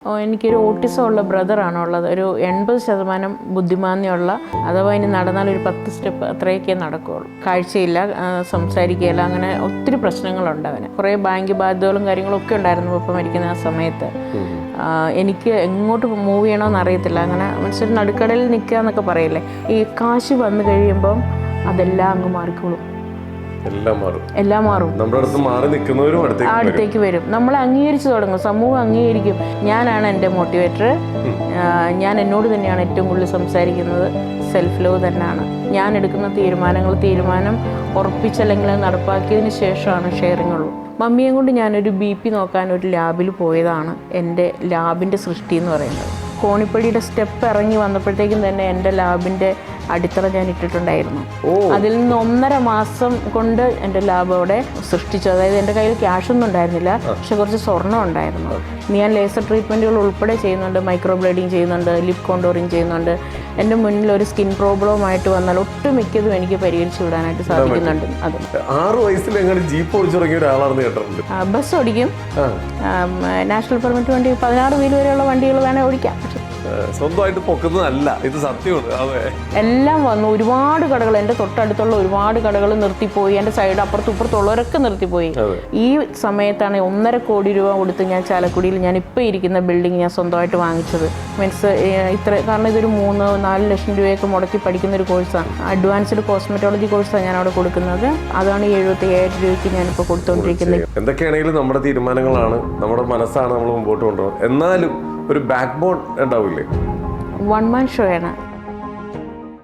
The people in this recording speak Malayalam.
എനിക്കൊരു ഓട്ടിസം ഉള്ള ബ്രദറാണുള്ളത്. ഒരു 80% ബുദ്ധിമാന്യമുള്ള, അഥവാ ഇനി നടന്നാൽ ഒരു 10 സ്റ്റെപ്പ് അത്രയൊക്കെ നടക്കുകയുള്ളൂ. കാഴ്ചയില്ല, സംസാരിക്കുകയില്ല, അങ്ങനെ ഒത്തിരി പ്രശ്നങ്ങളുണ്ട് അവന്. കുറേ ബാങ്ക് ബാധ്യതകളും കാര്യങ്ങളും ഒക്കെ ഉണ്ടായിരുന്നു ഒപ്പം മരിക്കുന്ന ആ സമയത്ത്. എനിക്ക് എങ്ങോട്ട് മൂവ് ചെയ്യണമെന്ന് അറിയത്തില്ല. അങ്ങനെ മനസ്സിൽ നടുക്കടലിൽ നിൽക്കുക എന്നൊക്കെ പറയില്ലേ, ഈ കാശ് വന്നു കഴിയുമ്പം അതെല്ലാം അങ്ങ് മാറിക്കോളും. എല്ലാം മാറും. അടുത്തേക്ക് വരും. നമ്മൾ അംഗീകരിച്ചു തുടങ്ങും, സമൂഹം അംഗീകരിക്കും. ഞാനാണ് എൻ്റെ മോട്ടിവേറ്റർ. ഞാൻ എന്നോട് തന്നെയാണ് ഏറ്റവും കൂടുതൽ സംസാരിക്കുന്നത്. സെൽഫ് ലവ് തന്നെയാണ്. ഞാൻ എടുക്കുന്ന തീരുമാനം ഉറപ്പിച്ചല്ലെങ്കിൽ അത് നടപ്പാക്കിയതിന് ശേഷമാണ് ഷെയറിങ് ഉള്ളൂ. മമ്മിയെ കൊണ്ട് ഞാനൊരു BP നോക്കാൻ ഒരു ലാബിൽ പോയതാണ് എൻ്റെ ലാബിൻ്റെ സൃഷ്ടി എന്ന് പറയുന്നത്. കോണിപ്പടിയുടെ സ്റ്റെപ്പ് ഇറങ്ങി വന്നപ്പോഴത്തേക്കും തന്നെ എൻ്റെ ലാബിൻ്റെ അടിത്തറ ഞാൻ ഇട്ടിട്ടുണ്ടായിരുന്നു. അതിൽ നിന്ന് 1.5 മാസം കൊണ്ട് എൻ്റെ ലാബ് അവിടെ സൃഷ്ടിച്ചു. അതായത് എൻ്റെ കയ്യിൽ ക്യാഷൊന്നും ഉണ്ടായിരുന്നില്ല, പക്ഷെ കുറച്ച് സ്വർണ്ണം ഉണ്ടായിരുന്നു. ഞാൻ ലേസർ ട്രീറ്റ്മെൻറ്റുകൾ ഉൾപ്പെടെ ചെയ്യുന്നുണ്ട്, മൈക്രോ ബ്ലേഡിങ് ചെയ്യുന്നുണ്ട്, ലിപ് കോണ്ടോറിങ് ചെയ്യുന്നുണ്ട്. എൻ്റെ മുന്നിൽ ഒരു സ്കിൻ പ്രോബ്ലമായിട്ട് വന്നാൽ ഒട്ടുമിക്കതും എനിക്ക് പരിഹരിച്ചു വിടാനായിട്ട് സാധിക്കുന്നുണ്ട്. അത് 6 വയസ്സിൽ ജീപ്പ് ഓടിച്ചു തുടങ്ങിയ ഒരാളാണെന്ന് കേട്ടിട്ടുണ്ട്. ബസ് ഓടിക്കും. നാഷണൽ പെർമിറ്റ് വണ്ടി 16 വീൽ വരെയുള്ള വണ്ടികൾ വേണേൽ ഓടിക്കാം. സ്വന്തമായിട്ട് പൊക്കുന്നതല്ല ഇത്, സത്യമുണ്ട്. എല്ലാം വന്നു. ഒരുപാട് കടകൾ, എൻ്റെ തൊട്ടടുത്തുള്ള ഒരുപാട് കടകൾ നിർത്തിപ്പോയി. എൻ്റെ സൈഡ് അപ്പുറത്തും ഇപ്പുറത്തുള്ളവരൊക്കെ നിർത്തിപ്പോയി. ഈ സമയത്താണ് 1.5 കോടി രൂപ കൊടുത്ത് ഞാൻ ചാലക്കുടിയിൽ ഞാൻ ഇപ്പോൾ ഇരിക്കുന്ന ബിൽഡിംഗ് ഞാൻ സ്വന്തമായിട്ട് വാങ്ങിച്ചത്. മീൻസ് കാരണം ഇതൊരു 3-4 ലക്ഷം രൂപയൊക്കെ മുടക്കി പഠിക്കുന്ന ഒരു കോഴ്സാണ്. അഡ്വാൻസ്ഡ് കോസ്മെറ്റോളജി കോഴ്സാണ് ഞാൻ അവിടെ കൊടുക്കുന്നത്. അതാണ് 75,000 രൂപയ്ക്ക് ഞാനിപ്പോൾ കൊടുത്തുകൊണ്ടിരിക്കുന്നത്. എന്തൊക്കെയാണെങ്കിലും നമ്മുടെ തീരുമാനങ്ങളാണ്, നമ്മുടെ മനസ്സാണ് നമ്മൾ മുമ്പോട്ട് കൊണ്ടുപോകുന്നത്. എന്നാലും ഒരു ബാക്ക് ബോൺ ഉണ്ടാവില്ലേ? വൺ മാൻ ഷോ ആണ്.